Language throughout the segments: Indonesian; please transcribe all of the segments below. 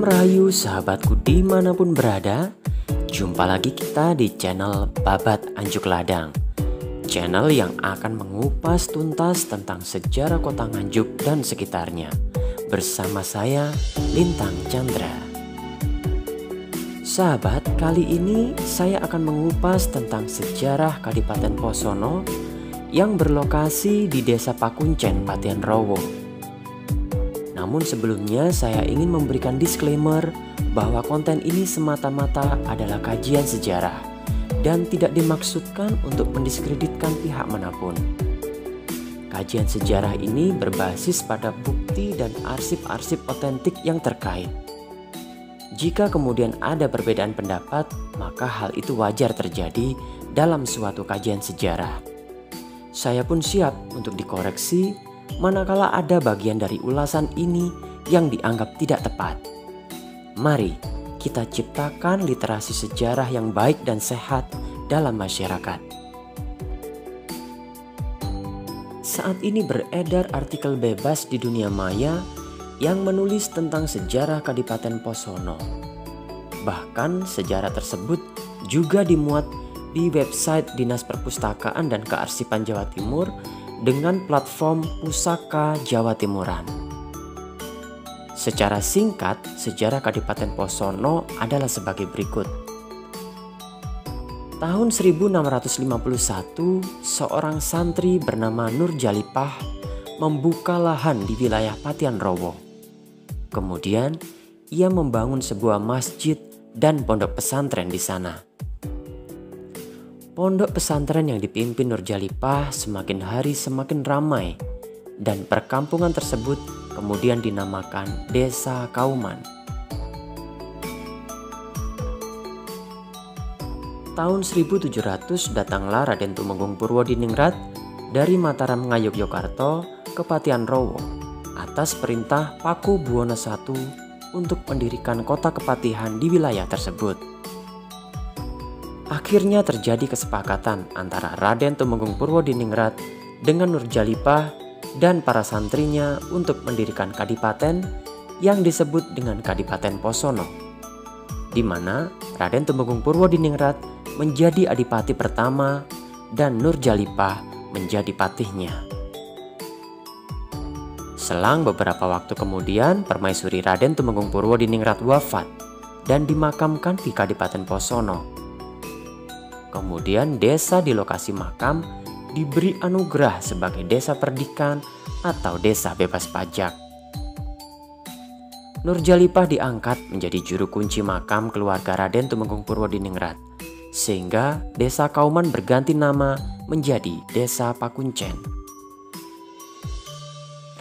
Salam rahayu sahabatku dimanapun berada. Jumpa lagi kita di channel Babat Anjuk Ladang, channel yang akan mengupas tuntas tentang sejarah kota Nganjuk dan sekitarnya. Bersama saya, Lintang Chandra. Sahabat, kali ini saya akan mengupas tentang sejarah Kadipaten Posono yang berlokasi di Desa Pakuncen, Patian Rowo. Namun sebelumnya saya ingin memberikan disclaimer bahwa konten ini semata-mata adalah kajian sejarah dan tidak dimaksudkan untuk mendiskreditkan pihak manapun. Kajian sejarah ini berbasis pada bukti dan arsip-arsip otentik yang terkait. Jika kemudian ada perbedaan pendapat, maka hal itu wajar terjadi dalam suatu kajian sejarah. Saya pun siap untuk dikoreksi manakala ada bagian dari ulasan ini yang dianggap tidak tepat. Mari kita ciptakan literasi sejarah yang baik dan sehat dalam masyarakat. Saat ini beredar artikel bebas di dunia maya yang menulis tentang sejarah Kadipaten Posono. Bahkan sejarah tersebut juga dimuat di website Dinas Perpustakaan dan Kearsipan Jawa Timur dengan platform Pusaka Jawa Timuran. Secara singkat, sejarah Kadipaten Posono adalah sebagai berikut. Tahun 1651, seorang santri bernama Nur Jalipah membuka lahan di wilayah Patian Rowo. Kemudian, ia membangun sebuah masjid dan pondok pesantren di sana. Pondok pesantren yang dipimpin Nur Jalipah semakin hari semakin ramai dan perkampungan tersebut kemudian dinamakan Desa Kauman. Tahun 1700 datanglah Raden Tumenggung Purwodiningrat dari Mataram Ngayogyakarta ke Patian Rowo atas perintah Paku Buwono I untuk mendirikan kota kepatihan di wilayah tersebut. Akhirnya terjadi kesepakatan antara Raden Tumenggung Purwodiningrat dengan Nur Jalipah dan para santrinya untuk mendirikan kadipaten yang disebut dengan Kadipaten Posono, di mana Raden Tumenggung Purwodiningrat menjadi adipati pertama dan Nur Jalipah menjadi patihnya. Selang beberapa waktu kemudian, Permaisuri Raden Tumenggung Purwodiningrat wafat dan dimakamkan di Kadipaten Posono. Kemudian desa di lokasi makam diberi anugerah sebagai desa perdikan atau desa bebas pajak. Nur Jalipah diangkat menjadi juru kunci makam keluarga Raden Tumenggung Purwodiningrat, sehingga Desa Kauman berganti nama menjadi Desa Pakuncen.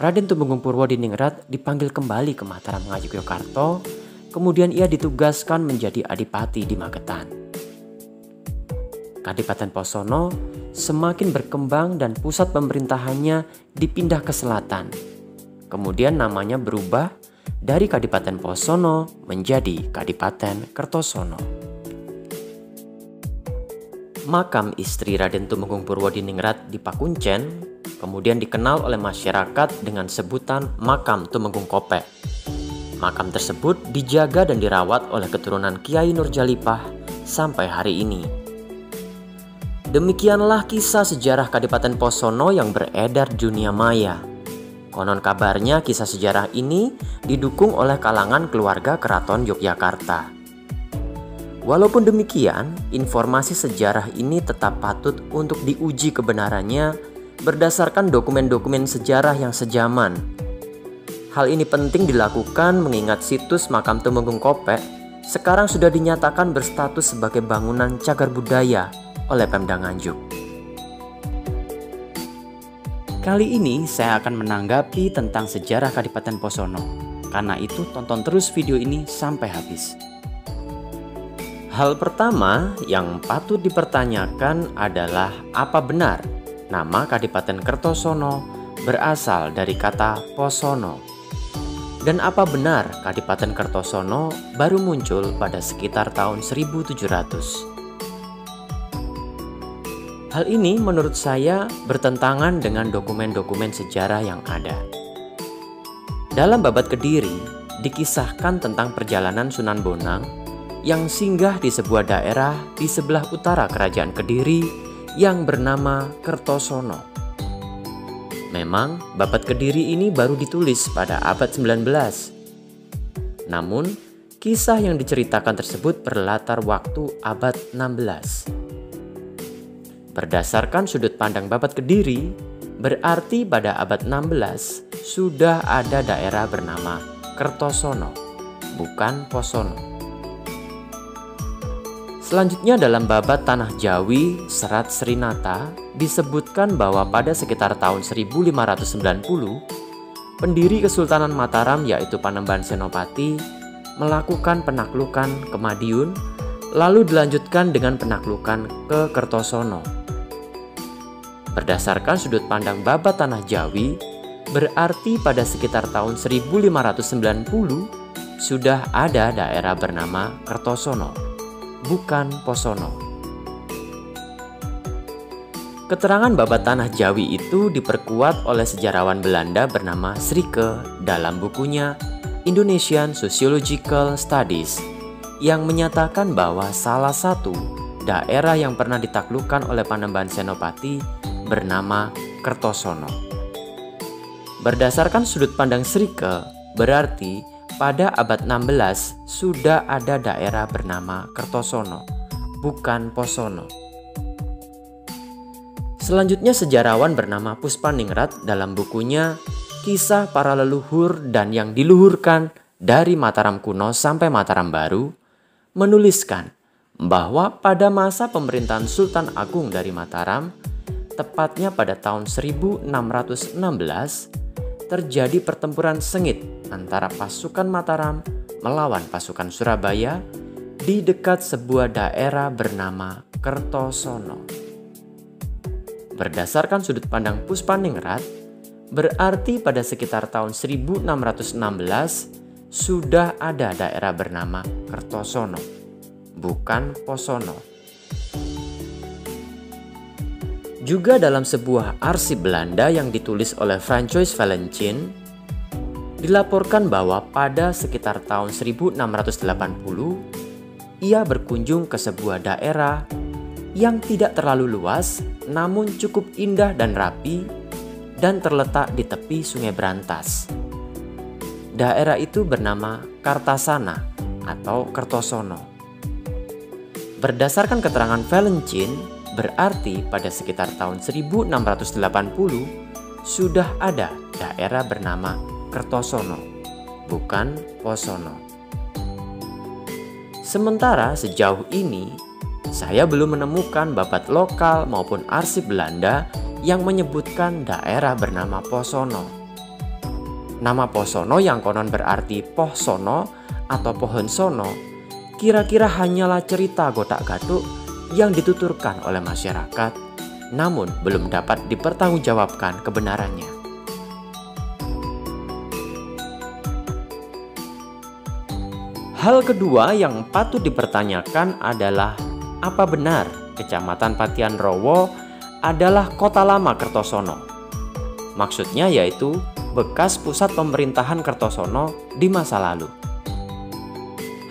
Raden Tumenggung Purwodiningrat dipanggil kembali ke Mataram Ngayogyakarta, kemudian ia ditugaskan menjadi adipati di Magetan. Kadipaten Posono semakin berkembang dan pusat pemerintahannya dipindah ke selatan. Kemudian namanya berubah dari Kadipaten Posono menjadi Kadipaten Kertosono. Makam istri Raden Tumenggung Purwodiningrat di Pakuncen kemudian dikenal oleh masyarakat dengan sebutan Makam Tumenggung Kopek. Makam tersebut dijaga dan dirawat oleh keturunan Kiai Nur Jalipah sampai hari ini. Demikianlah kisah sejarah Kadipaten Posono yang beredar di dunia maya. Konon kabarnya kisah sejarah ini didukung oleh kalangan keluarga Keraton Yogyakarta. Walaupun demikian, informasi sejarah ini tetap patut untuk diuji kebenarannya berdasarkan dokumen-dokumen sejarah yang sejaman. Hal ini penting dilakukan mengingat situs Makam Tumenggung Kopek sekarang sudah dinyatakan berstatus sebagai bangunan cagar budaya oleh Pemda Nganjuk. Kali ini saya akan menanggapi tentang sejarah Kadipaten Posono. Karena itu tonton terus video ini sampai habis. Hal pertama yang patut dipertanyakan adalah apa benar nama Kadipaten Kertosono berasal dari kata Posono? Dan apa benar Kadipaten Kertosono baru muncul pada sekitar tahun 1700? Hal ini menurut saya bertentangan dengan dokumen-dokumen sejarah yang ada. Dalam Babat Kediri dikisahkan tentang perjalanan Sunan Bonang yang singgah di sebuah daerah di sebelah utara Kerajaan Kediri yang bernama Kertosono. Memang Babat Kediri ini baru ditulis pada abad 19. Namun, kisah yang diceritakan tersebut berlatar waktu abad 16. Berdasarkan sudut pandang Babat Kediri, berarti pada abad 16 sudah ada daerah bernama Kertosono, bukan Posono. Selanjutnya dalam Babat Tanah Jawi Serat Srinata disebutkan bahwa pada sekitar tahun 1590, pendiri Kesultanan Mataram yaitu Panembahan Senopati melakukan penaklukan ke Madiun, lalu dilanjutkan dengan penaklukan ke Kertosono. Berdasarkan sudut pandang Babat Tanah Jawi, berarti pada sekitar tahun 1590 sudah ada daerah bernama Kertosono, bukan Posono. Keterangan Babat Tanah Jawi itu diperkuat oleh sejarawan Belanda bernama Srike dalam bukunya Indonesian Sociological Studies yang menyatakan bahwa salah satu daerah yang pernah ditaklukkan oleh Panembahan Senopati bernama Kertosono. Berdasarkan sudut pandang Srike, berarti pada abad 16 sudah ada daerah bernama Kertosono, bukan Posono. Selanjutnya sejarawan bernama Puspaningrat dalam bukunya Kisah Para Leluhur dan yang Diluhurkan dari Mataram Kuno sampai Mataram Baru menuliskan bahwa pada masa pemerintahan Sultan Agung dari Mataram, tepatnya pada tahun 1616, terjadi pertempuran sengit antara pasukan Mataram melawan pasukan Surabaya di dekat sebuah daerah bernama Kertosono. Berdasarkan sudut pandang Puspaningrat, berarti pada sekitar tahun 1616 sudah ada daerah bernama Kertosono, bukan Posono. Juga dalam sebuah arsip Belanda yang ditulis oleh Francois Valencin, dilaporkan bahwa pada sekitar tahun 1680 ia berkunjung ke sebuah daerah yang tidak terlalu luas namun cukup indah dan rapi dan terletak di tepi Sungai Brantas. Daerah itu bernama Kartasana atau Kertosono. Berdasarkan keterangan Valencin, berarti pada sekitar tahun 1680 sudah ada daerah bernama Kertosono, bukan Posono. Sementara sejauh ini saya belum menemukan babat lokal maupun arsip Belanda yang menyebutkan daerah bernama Posono. Nama Posono yang konon berarti Poh Sono atau Pohon Sono kira-kira hanyalah cerita gotak-gatuk yang dituturkan oleh masyarakat, namun belum dapat dipertanggungjawabkan kebenarannya. Hal kedua yang patut dipertanyakan adalah apa benar Kecamatan Patian Rowo adalah kota lama Kertosono? Maksudnya yaitu bekas pusat pemerintahan Kertosono di masa lalu.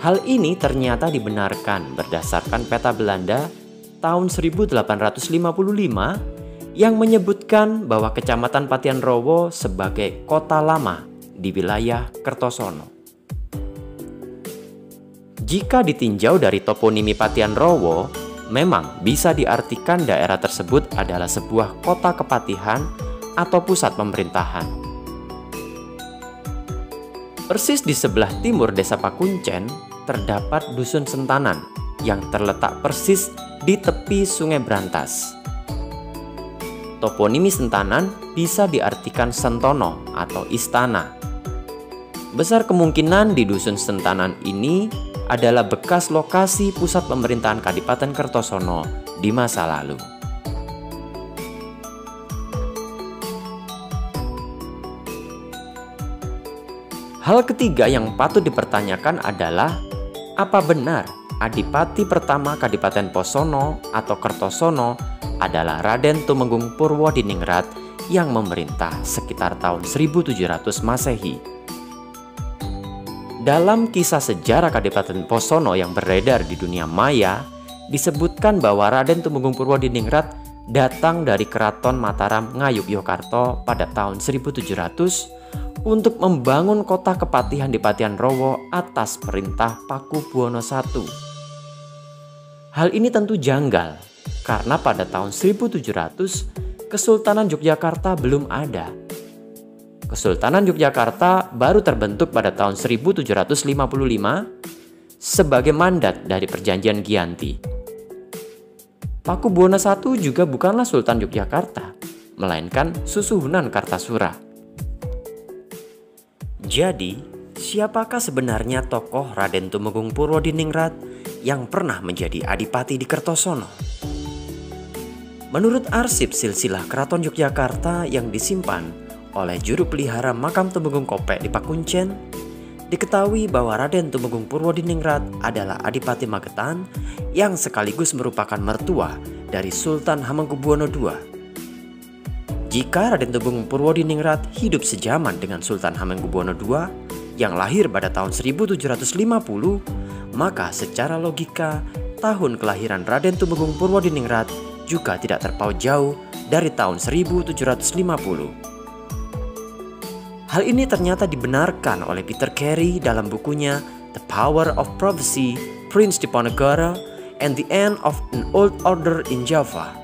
Hal ini ternyata dibenarkan berdasarkan peta Belanda tahun 1855 yang menyebutkan bahwa Kecamatan Patian Rowo sebagai kota lama di wilayah Kertosono. Jika ditinjau dari toponimi Patian Rowo, memang bisa diartikan daerah tersebut adalah sebuah kota kepatihan atau pusat pemerintahan. Persis di sebelah timur desa Pakuncen terdapat Dusun Sentanan yang terletak persis di tepi Sungai Brantas. Toponimi Sentanan bisa diartikan sentono atau istana. Besar kemungkinan di Dusun Sentanan ini adalah bekas lokasi pusat pemerintahan Kadipaten Kertosono di masa lalu. Hal ketiga yang patut dipertanyakan adalah apa benar Adipati pertama Kadipaten Posono atau Kertosono adalah Raden Tumenggung Purwodiningrat yang memerintah sekitar tahun 1700 Masehi. Dalam kisah sejarah Kadipaten Posono yang beredar di dunia maya, disebutkan bahwa Raden Tumenggung Purwodiningrat datang dari Keraton Mataram Ngayogyakarta pada tahun 1700 untuk membangun kota kepatihan di Patian Rowo atas perintah Pakubuwono I. Hal ini tentu janggal karena pada tahun 1700 Kesultanan Yogyakarta belum ada. Kesultanan Yogyakarta baru terbentuk pada tahun 1755 sebagai mandat dari Perjanjian Giyanti. Pakubuwono I juga bukanlah Sultan Yogyakarta, melainkan Susuhunan Kartasura. Jadi, siapakah sebenarnya tokoh Raden Tumenggung Purwodiningrat yang pernah menjadi adipati di Kertosono? Menurut arsip silsilah Keraton Yogyakarta yang disimpan oleh juru pelihara makam Tumenggung Kopek di Pakuncen, diketahui bahwa Raden Tumenggung Purwodiningrat adalah Adipati Magetan yang sekaligus merupakan mertua dari Sultan Hamengkubuwono II. Jika Raden Tumenggung Purwodiningrat hidup sejaman dengan Sultan Hamengkubuwono II yang lahir pada tahun 1750, maka secara logika tahun kelahiran Raden Tumenggung Purwodiningrat juga tidak terpaut jauh dari tahun 1750. Hal ini ternyata dibenarkan oleh Peter Carey dalam bukunya The Power of Prophecy, Prince Diponegoro, and the End of an Old Order in Java.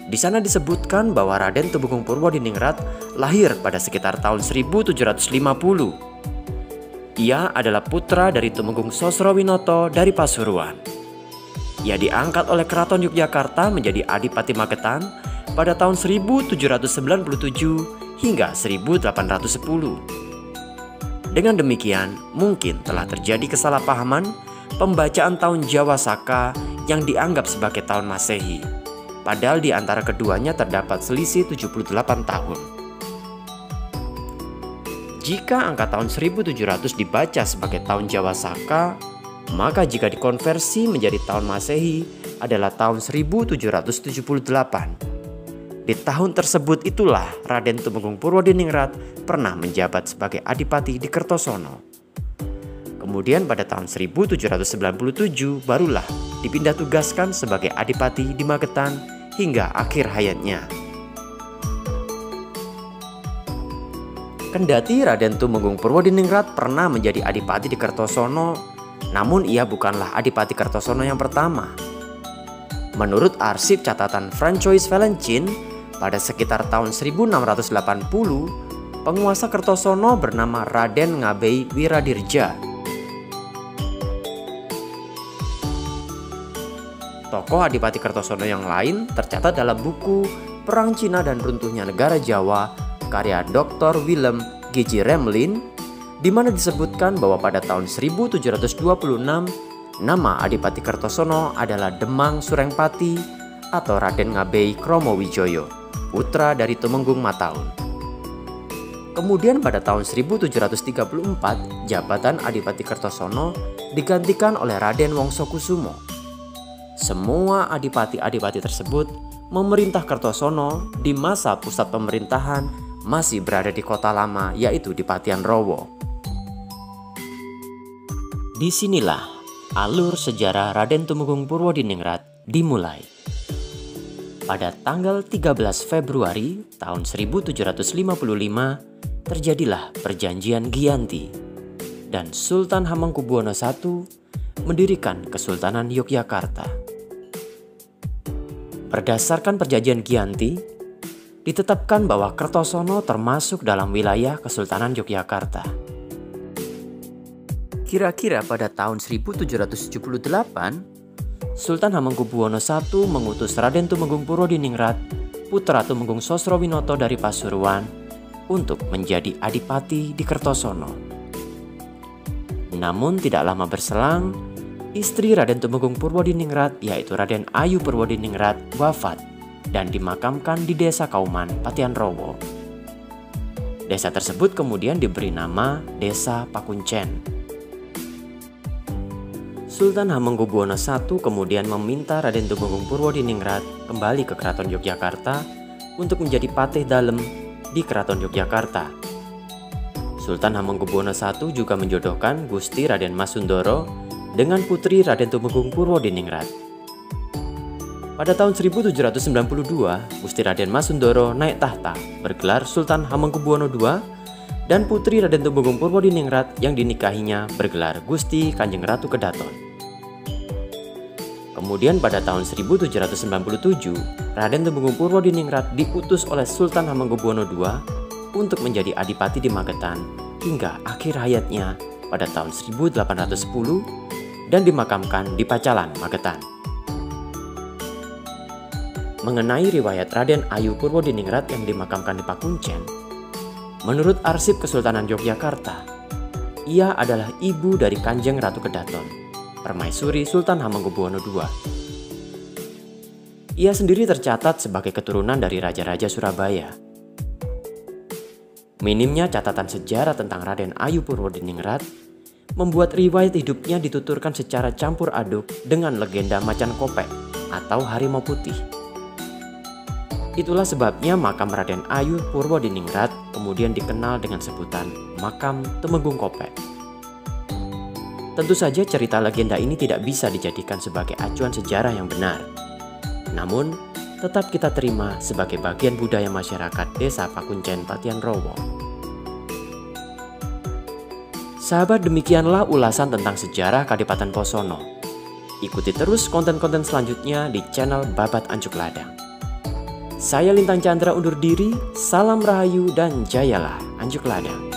Di sana disebutkan bahwa Raden Tumenggung Purwodiningrat lahir pada sekitar tahun 1750. Ia adalah putra dari Tumenggung Sosrowinoto dari Pasuruan. Ia diangkat oleh Keraton Yogyakarta menjadi Adipati Magetan pada tahun 1797 hingga 1810. Dengan demikian, mungkin telah terjadi kesalahpahaman pembacaan tahun Jawa Saka yang dianggap sebagai tahun Masehi, padahal di antara keduanya terdapat selisih 78 tahun. Jika angka tahun 1700 dibaca sebagai tahun Jawa Saka, maka jika dikonversi menjadi tahun Masehi adalah tahun 1778. Di tahun tersebut itulah Raden Tumenggung Purwodiningrat pernah menjabat sebagai adipati di Kertosono. Kemudian pada tahun 1797 barulah dipindah tugaskan sebagai adipati di Magetan hingga akhir hayatnya. Kendati Raden Tumenggung Purwodiningrat pernah menjadi adipati di Kertosono, namun ia bukanlah adipati Kertosono yang pertama. Menurut arsip catatan François Valencin, pada sekitar tahun 1680, penguasa Kertosono bernama Raden Ngabei Wiradirja. Tokoh adipati Kertosono yang lain tercatat dalam buku Perang Cina dan Runtuhnya Negara Jawa karya Dr. Willem G.J. Remlin, di mana disebutkan bahwa pada tahun 1726 nama adipati Kertosono adalah Demang Surengpati atau Raden Ngabei Kromowijoyo, putra dari Tumenggung Mataun. Kemudian pada tahun 1734, jabatan Adipati Kertosono digantikan oleh Raden Wongsokusumo. Semua adipati-adipati tersebut memerintah Kertosono di masa pusat pemerintahan masih berada di kota lama, yaitu di Patian Rowo. Disinilah alur sejarah Raden Tumenggung Purwodiningrat dimulai. Pada tanggal 13 Februari tahun 1755 terjadilah Perjanjian Giyanti dan Sultan Hamengkubuwono I mendirikan Kesultanan Yogyakarta. Berdasarkan Perjanjian Giyanti, ditetapkan bahwa Kertosono termasuk dalam wilayah Kesultanan Yogyakarta. Kira-kira pada tahun 1778, Sultan Hamengkubuwono I mengutus Raden Tumenggung Purwodiningrat, putra Tumenggung Sosrowinoto dari Pasuruan, untuk menjadi adipati di Kertosono. Namun tidak lama berselang, istri Raden Tumenggung Purwodiningrat yaitu Raden Ayu Purwodiningrat wafat dan dimakamkan di Desa Kauman, Patian Rowo. Desa tersebut kemudian diberi nama Desa Pakuncen. Sultan Hamengkubuwono I kemudian meminta Raden Tumenggung Purwodiningrat kembali ke Keraton Yogyakarta untuk menjadi patih dalem di Keraton Yogyakarta. Sultan Hamengkubuwono I juga menjodohkan Gusti Raden Mas Sundoro dengan putri Raden Tumenggung Purwodiningrat. Pada tahun 1792, Gusti Raden Mas Sundoro naik tahta bergelar Sultan Hamengkubuwono II dan putri Raden Tumenggung Purwodiningrat yang dinikahinya bergelar Gusti Kanjeng Ratu Kedaton. Kemudian pada tahun 1797, Raden Tumenggung Purwodiningrat diutus oleh Sultan Hamengkubuwono II untuk menjadi adipati di Magetan hingga akhir hayatnya pada tahun 1810 dan dimakamkan di Pacalan, Magetan. Mengenai riwayat Raden Ayu Purwodiningrat yang dimakamkan di Pakuncen, menurut Arsip Kesultanan Yogyakarta, ia adalah ibu dari Kanjeng Ratu Kedaton, permaisuri Sultan Hamengkubuwono II. Ia sendiri tercatat sebagai keturunan dari Raja-Raja Surabaya. Minimnya catatan sejarah tentang Raden Ayu Purwodiningrat membuat riwayat hidupnya dituturkan secara campur aduk dengan legenda Macan Kopek atau Harimau Putih. Itulah sebabnya makam Raden Ayu Purwodiningrat kemudian dikenal dengan sebutan Makam Tumenggung Kopek. Tentu saja cerita legenda ini tidak bisa dijadikan sebagai acuan sejarah yang benar. Namun, tetap kita terima sebagai bagian budaya masyarakat Desa Pakuncen Patian Rowo. Sahabat, demikianlah ulasan tentang sejarah Kadipaten Posono. Ikuti terus konten-konten selanjutnya di channel Babat Ancuk Ladang. Saya Lintang Chandra undur diri, salam rahayu dan jayalah Ancuk Ladang.